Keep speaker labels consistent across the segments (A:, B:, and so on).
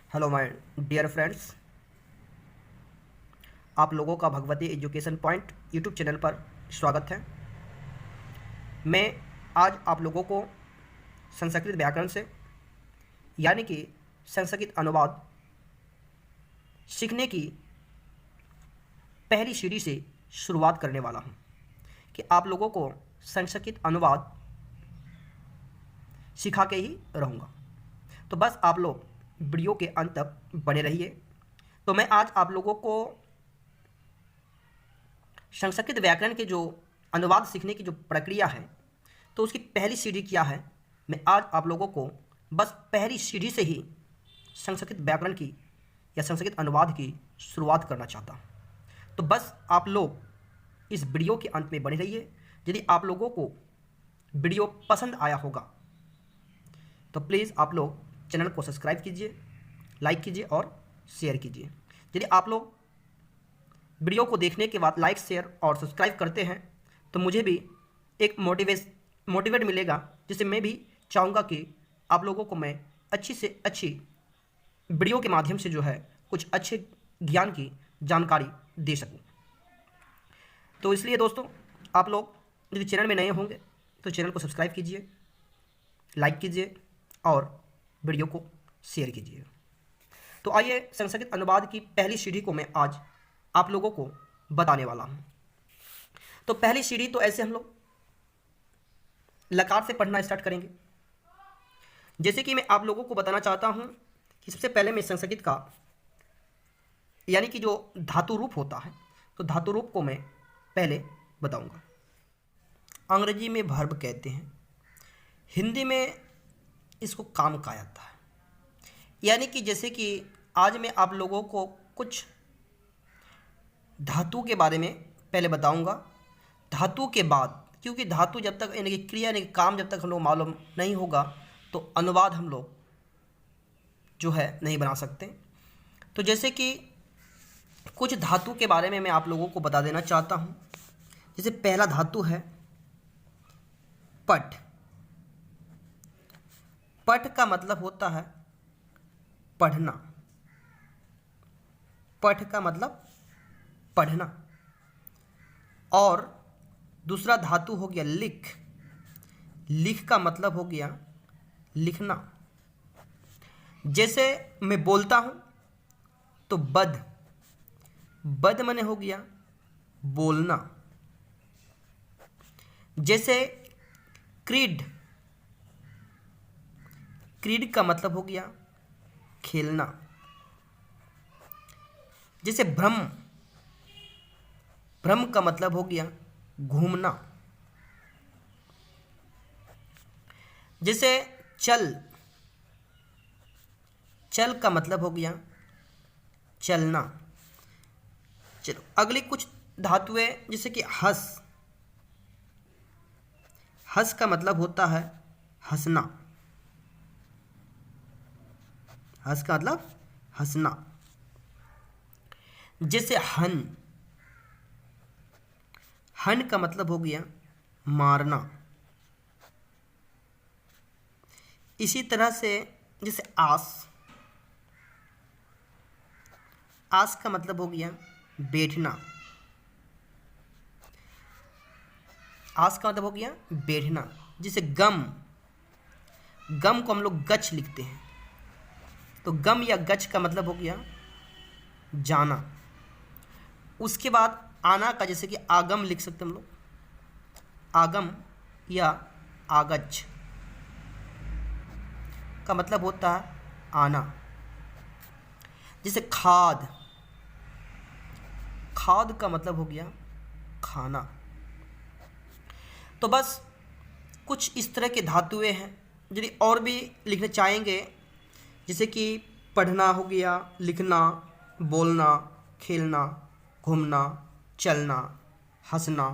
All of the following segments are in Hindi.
A: हेलो माय डियर फ्रेंड्स, आप लोगों का Bhagwati education point YouTube channel पर स्वागत है। मैं आज आप लोगों को संस्कृत व्याकरण से यानी कि संस्कृत अनुवाद सीखने की पहली सीढ़ी से शुरुआत करने वाला हूं कि आप लोगों को संस्कृत अनुवाद सिखा के ही रहूँगा। तो बस आप लोग वीडियो के अंत तक बने रहिए। तो मैं आज आप लोगों को संस्कृत व्याकरण के जो अनुवाद सीखने की जो प्रक्रिया है तो उसकी पहली सीढ़ी क्या है, मैं आज आप लोगों को बस पहली सीढ़ी से ही संस्कृत व्याकरण की या संस्कृत अनुवाद की शुरुआत करना चाहता हूँ। तो बस आप लोग इस वीडियो के अंत में बने रहिए। यदि आप लोगों को वीडियो पसंद आया होगा तो प्लीज़ आप लोग चैनल को सब्सक्राइब कीजिए, लाइक कीजिए और शेयर कीजिए। यदि आप लोग वीडियो को देखने के बाद लाइक, शेयर और सब्सक्राइब करते हैं तो मुझे भी एक मोटिवेट मिलेगा, जिससे मैं भी चाहूँगा कि आप लोगों को मैं अच्छी से अच्छी वीडियो के माध्यम से जो है कुछ अच्छे ज्ञान की जानकारी दे सकूँ। तो इसलिए दोस्तों, आप लोग यदि चैनल में नए होंगे तो चैनल को सब्सक्राइब कीजिए, लाइक कीजिए और वीडियो को शेयर कीजिए। तो आइए संस्कृत अनुवाद की पहली सीढ़ी को मैं आज आप लोगों को बताने वाला हूँ। तो पहली सीढ़ी तो ऐसे हम लोग लकार से पढ़ना स्टार्ट करेंगे। जैसे कि मैं आप लोगों को बताना चाहता हूँ कि सबसे पहले मैं संस्कृत का यानी कि जो धातु रूप होता है तो धातु रूप को मैं पहले बताऊँगा। अंग्रेजी में वर्ब कहते हैं, हिंदी में इसको काम कहा जाता है। यानी कि जैसे कि आज मैं आप लोगों को कुछ धातु के बारे में पहले बताऊंगा। धातु के बाद, क्योंकि धातु जब तक यानी कि क्रिया यानी कि काम जब तक हम लोग मालूम नहीं होगा तो अनुवाद हम लोग जो है नहीं बना सकते। तो जैसे कि कुछ धातु के बारे में मैं आप लोगों को बता देना चाहता हूँ। जैसे पहला धातु है पठ। पठ का मतलब होता है पढ़ना। पठ का मतलब पढ़ना। और दूसरा धातु हो गया लिख। लिख का मतलब हो गया लिखना। जैसे मैं बोलता हूं तो बद। बद माने हो गया बोलना। जैसे क्रीड। क्रीड का मतलब हो गया खेलना। जैसे भ्रम। भ्रम का मतलब हो गया घूमना। जैसे चल। चल का मतलब हो गया चलना। चलो अगली कुछ धातुएं, जैसे कि हंस। हंस का मतलब होता है हंसना। हंस का मतलब हंसना। जैसे हन। हन का मतलब हो गया मारना। इसी तरह से जैसे आस। आस का मतलब हो गया बैठना। आस का मतलब हो गया बैठना। जैसे गम। गम को हम लोग गच लिखते हैं तो गम या गच का मतलब हो गया जाना। उसके बाद आना का, जैसे कि आगम लिख सकते हम लोग। आगम या आगच का मतलब होता है आना। जैसे खाद। खाद का मतलब हो गया खाना। तो बस कुछ इस तरह के धातुएं हैं। यदि और भी लिखना चाहेंगे, जैसे कि पढ़ना हो गया, लिखना, बोलना, खेलना, घूमना, चलना, हंसना,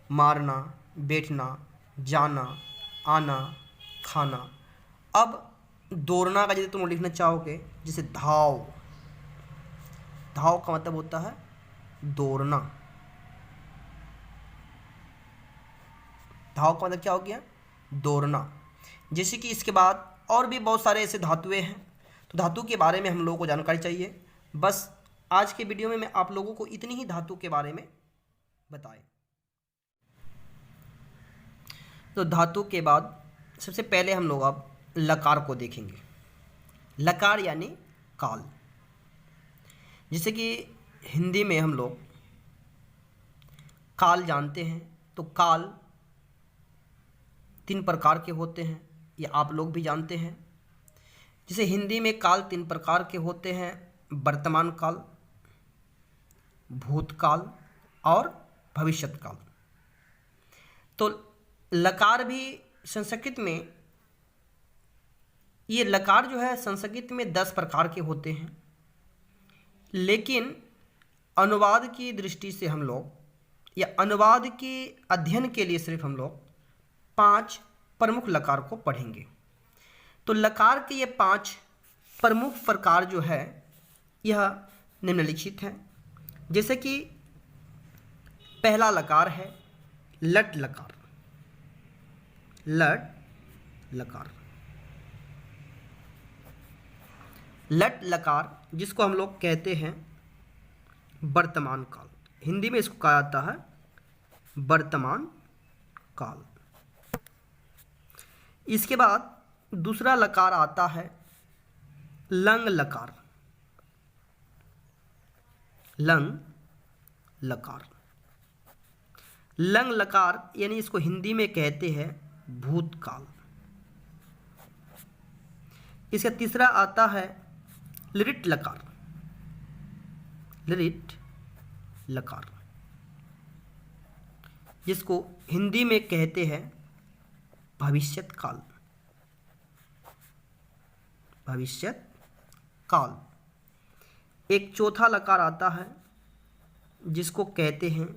A: मारना, बैठना, जाना, आना, खाना। अब दौड़ना का यदि तुम लिखना चाहोगे, जैसे धाव। धाव का मतलब होता है दौड़ना। धाव का मतलब क्या हो गया दौड़ना। जैसे कि इसके बाद और भी बहुत सारे ऐसे धातुएं हैं तो धातु के बारे में हम लोगों को जानकारी चाहिए। बस आज के वीडियो में मैं आप लोगों को इतनी ही धातु के बारे में बताएं। तो धातु के बाद सबसे पहले हम लोग अब लकार को देखेंगे। लकार यानी काल, जैसे कि हिंदी में हम लोग काल जानते हैं। तो काल 3 प्रकार के होते हैं, ये आप लोग भी जानते हैं। जैसे हिंदी में काल 3 प्रकार के होते हैं, वर्तमान काल, भूतकाल और भविष्यत काल। तो लकार भी संस्कृत में, ये लकार जो है संस्कृत में 10 प्रकार के होते हैं, लेकिन अनुवाद की दृष्टि से हम लोग या अनुवाद के अध्ययन के लिए सिर्फ हम लोग 5 प्रमुख लकार को पढ़ेंगे। तो लकार के ये 5 प्रमुख प्रकार जो है यह निम्नलिखित है। जैसे कि पहला लकार है लट लकार। लट लकार, लट लकार जिसको हम लोग कहते हैं वर्तमान काल, हिंदी में इसको कहा जाता है वर्तमान काल। इसके बाद दूसरा लकार आता है लंग लकार। लंग लकार, लंग लकार यानी इसको हिंदी में कहते हैं भूतकाल। इसका तीसरा आता है लिरिट लकार। लिरिट लकार जिसको हिंदी में कहते हैं भविष्यत काल। भविष्यत काल। एक चौथा लकार आता है जिसको कहते हैं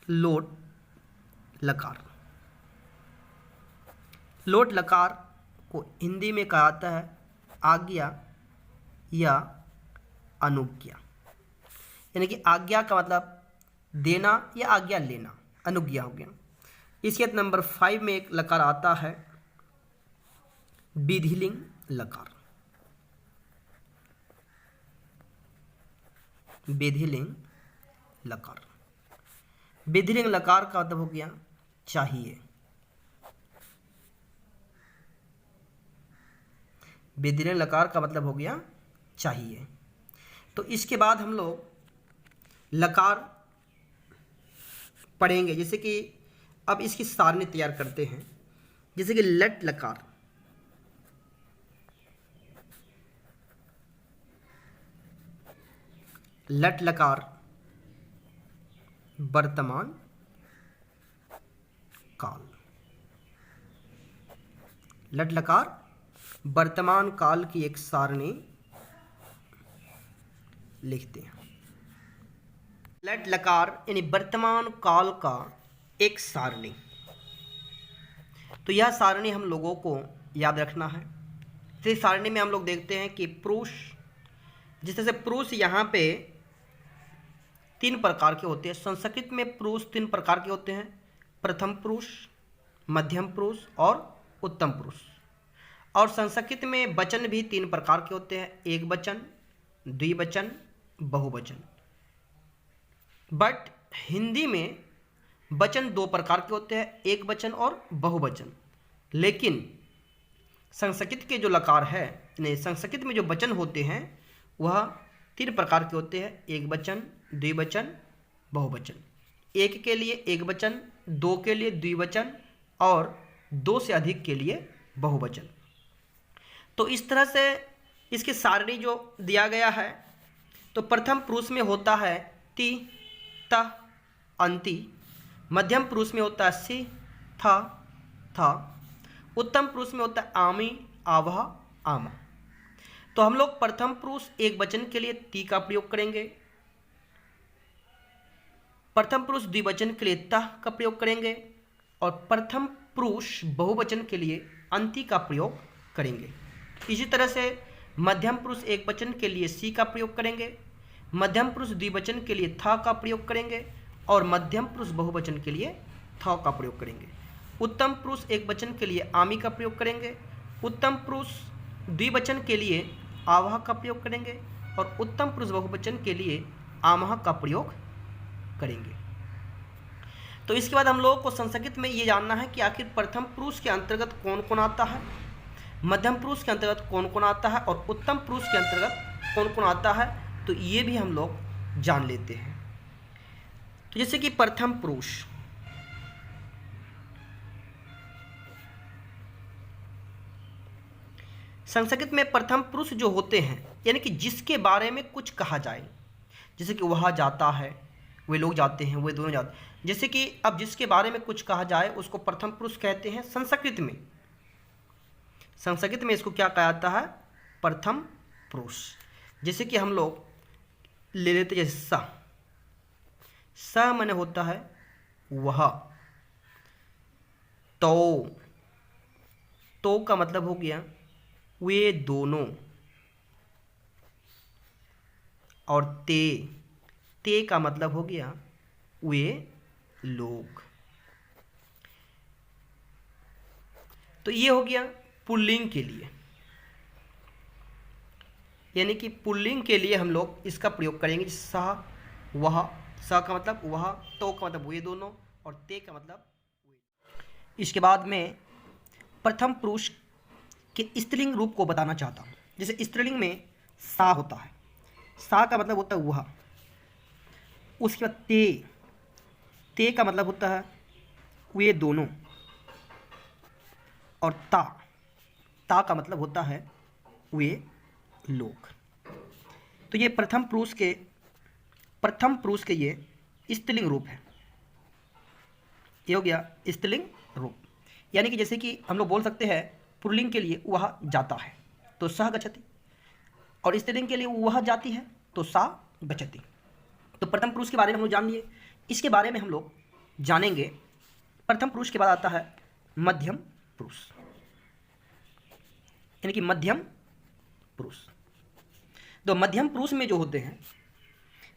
A: लोट लकार। लोट लकार को हिंदी में कहा जाता है आज्ञा या अनुज्ञा, यानी कि आज्ञा का मतलब देना या आज्ञा लेना, अनुज्ञा हो गया। इसके नंबर 5 में एक लकार आता है विधिलिंग लकार। विधिलिंग लकार, विधिलिंग लकार का मतलब हो गया चाहिए। विधिलिंग लकार का मतलब हो गया चाहिए। तो इसके बाद हम लोग लकार पढ़ेंगे, जैसे कि अब इसकी सारणी तैयार करते हैं। जैसे कि लट लकार, लट लकार वर्तमान काल। लट लकार वर्तमान काल की एक सारणी लिखते हैं। लट लकार यानी वर्तमान काल का एक सारणी। तो यह सारणी हम लोगों को याद रखना है। तो इस सारणी में हम लोग देखते हैं कि पुरुष, जिस तरह से पुरुष यहाँ पे 3 प्रकार के होते हैं। संस्कृत में पुरुष 3 प्रकार के होते हैं, प्रथम पुरुष, मध्यम पुरुष और उत्तम पुरुष। और संस्कृत में वचन भी 3 प्रकार के होते हैं, एक वचन, द्विवचन, बहुवचन। बट हिंदी में वचन 2 प्रकार के होते हैं, एक वचन और बहुवचन। लेकिन संस्कृत के जो लकार है, नहीं, संस्कृत में जो वचन होते हैं वह 3 प्रकार के होते हैं, एक वचन, द्विवचन, बहुवचन। एक के लिए एक वचन, 2 के लिए द्विवचन और 2 से अधिक के लिए बहुवचन। तो इस तरह से इसकी सारणी जो दिया गया है, तो प्रथम पुरुष में होता है ति, त, अंति। मध्यम पुरुष में होता है सि, थ, थ। उत्तम पुरुष में होता है आमी, आवह, आमा। तो हम लोग प्रथम पुरुष एक वचन के लिए ति का प्रयोग करेंगे, प्रथम पुरुष द्विवचन के लिए तः का प्रयोग करेंगे और प्रथम पुरुष बहुवचन के लिए अंति का प्रयोग करेंगे। इसी तरह से मध्यम पुरुष एक वचन के लिए सी का प्रयोग करेंगे, मध्यम पुरुष द्विवचन के लिए था का प्रयोग करेंगे और मध्यम पुरुष बहुवचन के लिए था का प्रयोग करेंगे। उत्तम पुरुष एक वचन के लिए आमी का प्रयोग करेंगे, उत्तम पुरुष द्विवचन के लिए आवह का प्रयोग करेंगे और उत्तम पुरुष बहुवचन के लिए आमह का प्रयोग करेंगे। तो इसके बाद हम लोगों को संस्कृत में ये जानना है कि आखिर प्रथम पुरुष के अंतर्गत कौन कौन आता है, मध्यम पुरुष के अंतर्गत कौन कौन आता है और उत्तम पुरुष के अंतर्गत कौन कौन आता है, तो ये भी हम लोग जान लेते हैं। तो जैसे कि प्रथम पुरुष, संस्कृत में प्रथम पुरुष जो होते हैं यानी कि जिसके बारे में कुछ कहा जाए, जैसे कि वह जाता है, वे लोग जाते हैं, वे दोनों जाते हैं, जैसे कि अब जिसके बारे में कुछ कहा जाए उसको प्रथम पुरुष कहते हैं। संस्कृत में इसको क्या कहा जाता है, प्रथम पुरुष। जैसे कि हम लोग ले लेते जैसे स माने होता है वह, तो का मतलब हो गया वे दोनों, और ते का मतलब हो गया वे लोग। तो ये हो गया पुल्लिंग के लिए, यानी कि पुल्लिंग के लिए हम लोग इसका प्रयोग करेंगे। सह, वह, स का मतलब वह, तो का मतलब वे दोनों और ते का मतलब वे। इसके बाद में प्रथम पुरुष के स्त्रीलिंग रूप को बताना चाहता हूँ। जैसे स्त्रीलिंग में सा होता है, सा का मतलब होता है वह। उसके बाद ते का मतलब होता है वे दोनों, और ता का मतलब होता है वे लोग। तो ये प्रथम पुरुष के ये स्त्रीलिंग रूप है। ये हो गया स्त्रीलिंग रूप, यानी कि जैसे कि हम लोग बोल सकते हैं पुल्लिंग के लिए वह जाता है तो सह गच्छति, और स्त्रीलिंग के लिए वह जाती है तो सा गच्छति। तो प्रथम पुरुष के बारे में हम लोग जान लिए। इसके बारे में हम लोग जानेंगे, प्रथम पुरुष के बाद आता है मध्यम पुरुष, यानी कि मध्यम पुरुष। तो मध्यम पुरुष में जो होते हैं,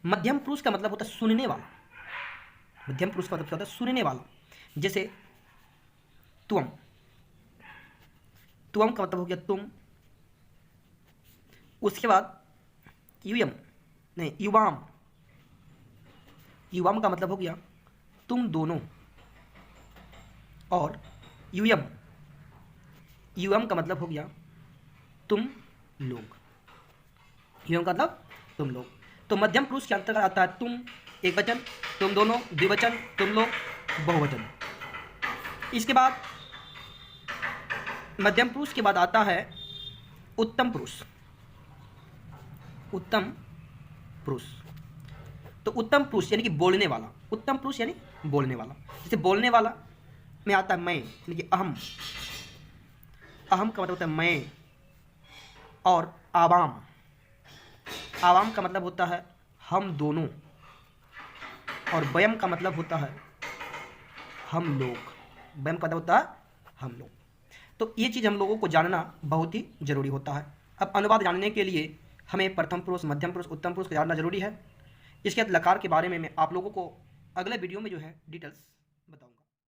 A: मध्यम पुरुष का मतलब होता है सुनने वाला। मध्यम पुरुष का मतलब होता है सुनने वाला। जैसे त्वम का मतलब हो गया तुम। उसके बाद युवाम का मतलब हो गया तुम दोनों, और यूयम का मतलब हो गया तुम लोग। यूयम का मतलब तुम लोग। तो मध्यम पुरुष के अंतर्गत आता है तुम एक वचन, तुम दोनों द्विवचन, तुम लोग बहुवचन। इसके बाद मध्यम पुरुष के बाद आता है उत्तम पुरुष। तो उत्तम पुरुष यानी कि बोलने वाला। उत्तम पुरुष यानी बोलने वाला। जैसे बोलने वाला में आता है मैं, यानी कि अहम का मतलब होता है मैं, और आवाम का मतलब होता है हम दोनों, और वयम का मतलब होता है हम लोग। वयम का मतलब होता है हम लोग। तो ये चीज़ हम लोगों को जानना बहुत ही जरूरी होता है। अब अनुवाद जानने के लिए हमें प्रथम पुरुष, मध्यम पुरुष, उत्तम पुरुष को जानना जरूरी है। इसके बाद लकार के बारे में मैं आप लोगों को अगले वीडियो में जो है डिटेल्स